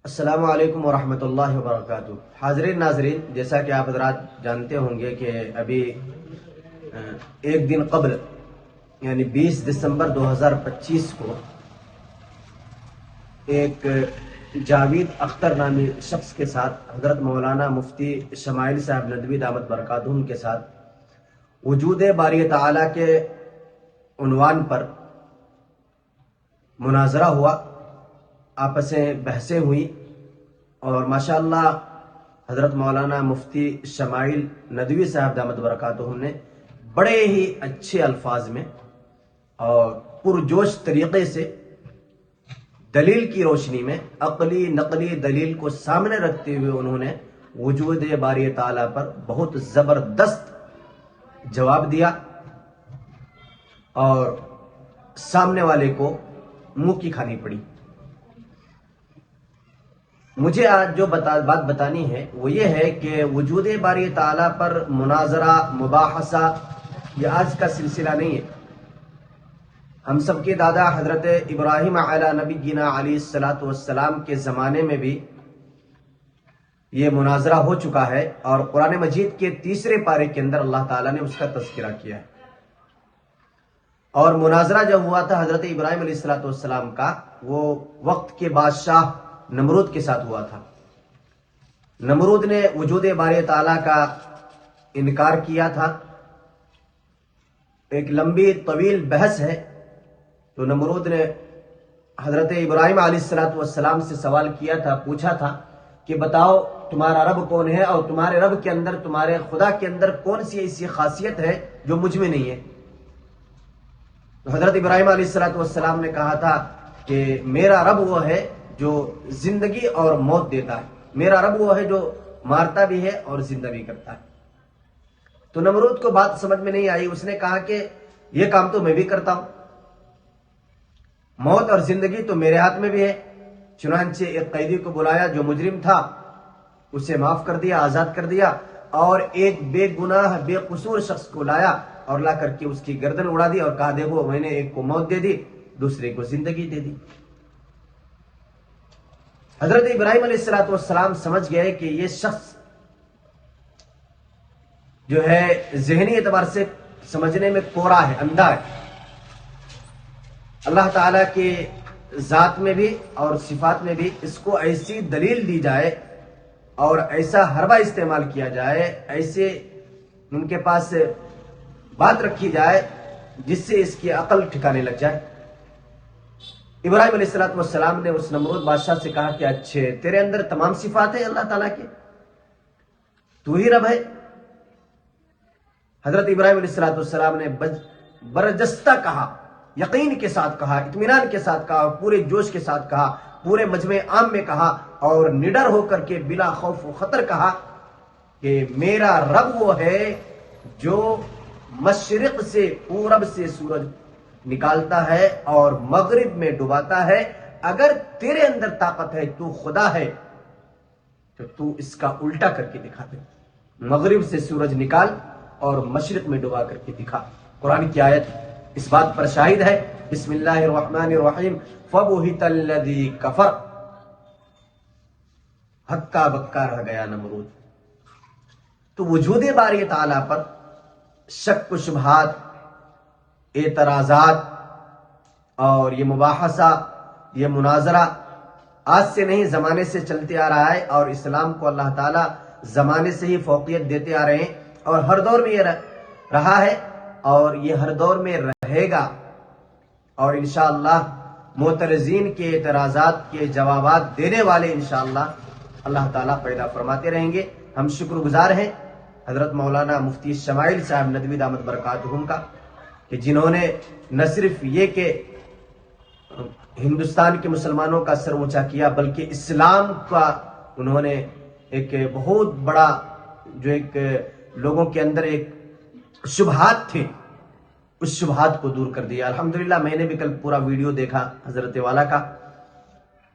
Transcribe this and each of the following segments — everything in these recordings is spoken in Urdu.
السلام علیکم ورحمۃ اللہ وبرکاتہ۔ حاضرین ناظرین، جیسا کہ آپ حضرات جانتے ہوں گے کہ ابھی ایک دن قبل یعنی 20 دسمبر 2025 کو ایک جاوید اختر نامی شخص کے ساتھ حضرت مولانا مفتی شمائل صاحب ندوی دامت برکاتہم کے ساتھ وجود باری تعالیٰ کے عنوان پر مناظرہ ہوا، آپسیں بحثیں ہوئی، اور ماشاءاللہ حضرت مولانا مفتی شمائل ندوی صاحب دامت برکاتہم نے بڑے ہی اچھے الفاظ میں اور پرجوش طریقے سے دلیل کی روشنی میں عقلی نقلی دلیل کو سامنے رکھتے ہوئے انہوں نے وجود باری تعالیٰ پر بہت زبردست جواب دیا اور سامنے والے کو منہ کی کھانی پڑی۔ مجھے آج جو بات بتانی ہے وہ یہ ہے کہ وجود باری تعالیٰ پر مناظرہ مباحثہ یہ آج کا سلسلہ نہیں ہے۔ ہم سب کے دادا حضرت ابراہیم علی نبینا علیہ الصلوۃ والسلام کے زمانے میں بھی یہ مناظرہ ہو چکا ہے، اور قرآن مجید کے تیسرے پارے کے اندر اللہ تعالیٰ نے اس کا تذکرہ کیا ہے۔ اور مناظرہ جب ہوا تھا حضرت ابراہیم علیہ الصلوۃ والسلام کا، وہ وقت کے بادشاہ نمرود کے ساتھ ہوا تھا۔ نمرود نے وجود باری تعالیٰ کا انکار کیا تھا۔ ایک لمبی طویل بحث ہے، تو نمرود نے حضرت ابراہیم علیہ الصلوۃ والسلام سے سوال کیا تھا، پوچھا تھا کہ بتاؤ تمہارا رب کون ہے، اور تمہارے رب کے اندر، تمہارے خدا کے اندر کون سی ایسی خاصیت ہے جو مجھ میں نہیں ہے؟ تو حضرت ابراہیم علیہ الصلوۃ والسلام نے کہا تھا کہ میرا رب وہ ہے جو زندگی اور موت دیتا ہے، میرا رب وہ ہے جو مارتا بھی ہے اور زندہ بھی کرتا ہے۔ تو نمرود کو بات سمجھ میں نہیں آئی، اس نے کہا کہ یہ کام تو میں بھی کرتا ہوں، موت اور زندگی تو میرے ہاتھ میں بھی ہے۔ چنانچہ ایک قیدی کو بلایا جو مجرم تھا، اسے معاف کر دیا، آزاد کر دیا، اور ایک بے گناہ بے قصور شخص کو لایا اور لا کر کے اس کی گردن اڑا دی اور کہا دیکھو میں نے ایک کو موت دے دی، دوسرے کو زندگی دے دی۔ حضرت ابراہیم علیہ الصلوۃ والسلام سمجھ گئے کہ یہ شخص جو ہے ذہنی اعتبار سے سمجھنے میں کورا ہے، اندھا ہے۔ اللہ تعالیٰ کے ذات میں بھی اور صفات میں بھی اس کو ایسی دلیل دی جائے اور ایسا حربہ استعمال کیا جائے، ایسے ان کے پاس بات رکھی جائے جس سے اس کی عقل ٹھکانے لگ جائے۔ ابراہیم علیہ الصلوۃ والسلام نے اس نمرود بادشاہ سے کہا کہ اچھے تیرے اندر تمام صفات ہیں اللہ تعالیٰ کے، تو ہی رب ہے۔ حضرت ابراہیم علیہ الصلوۃ والسلام نے برجستہ کہا، یقین کے ساتھ کہا، اطمینان کے ساتھ کہا، پورے جوش کے ساتھ کہا، پورے مجمع عام میں کہا، اور نڈر ہو کر کے بلا خوف و خطر کہا کہ میرا رب وہ ہے جو مشرق سے پورب سے سورج نکالتا ہے اور مغرب میں ڈباتا ہے۔ اگر تیرے اندر طاقت ہے، تو خدا ہے، تو تو اس کا الٹا کر کے دکھا دے، مغرب سے سورج نکال اور مشرق میں ڈبا کر کے دکھا۔ قرآن کی آیت اس بات پر شاہد ہے۔ بسم اللہ الرحمن الرحیم، فَبُهِتَ الَّذِي كَفَرَ، ہکا بکا رہ گیا نمرود۔ تو وجود باری تعالیٰ پر شک و شبہات، اعتراضات اور یہ مباحثہ، یہ مناظرہ آج سے نہیں زمانے سے چلتے آ رہا ہے، اور اسلام کو اللہ تعالیٰ زمانے سے ہی فوقیت دیتے آ رہے ہیں، اور ہر دور میں یہ رہا ہے اور یہ ہر دور میں رہے گا، اور انشاءاللہ معترضین کے اعتراضات کے جوابات دینے والے انشاءاللہ اللہ تعالیٰ پیدا فرماتے رہیں گے۔ ہم شکر گزار ہیں حضرت مولانا مفتی شمائل صاحب ندوی دامت برکاتہم کا، کہ جنہوں نے نہ صرف یہ کہ ہندوستان کے مسلمانوں کا سر اونچا کیا، بلکہ اسلام کا انہوں نے ایک بہت بڑا جو ایک لوگوں کے اندر ایک شبہات تھے، اس شبہات کو دور کر دیا۔ الحمدللہ میں نے بھی کل پورا ویڈیو دیکھا حضرت والا کا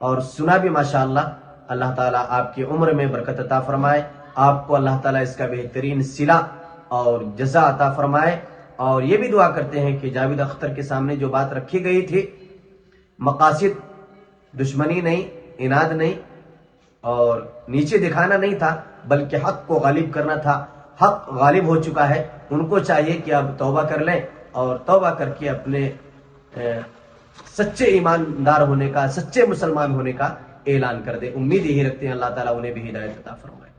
اور سنا بھی، ماشاءاللہ۔ اللہ تعالیٰ آپ کی عمر میں برکت عطا فرمائے، آپ کو اللہ تعالیٰ اس کا بہترین صلہ اور جزا عطا فرمائے۔ اور یہ بھی دعا کرتے ہیں کہ جاوید اختر کے سامنے جو بات رکھی گئی تھی، مقاصد دشمنی نہیں، اناد نہیں، اور نیچے دکھانا نہیں تھا بلکہ حق کو غالب کرنا تھا. حق غالب ہو چکا ہے. ان کو چاہیے کہ اب توبہ کر لیں اور توبہ کر کے اپنے سچے ایماندار ہونے کا, سچے مسلمان ہونے کا اعلان کر دیں. امید یہی رکھتے ہیں اللہ تعالیٰ انہیں بھی ہدایت عطا فرمائے.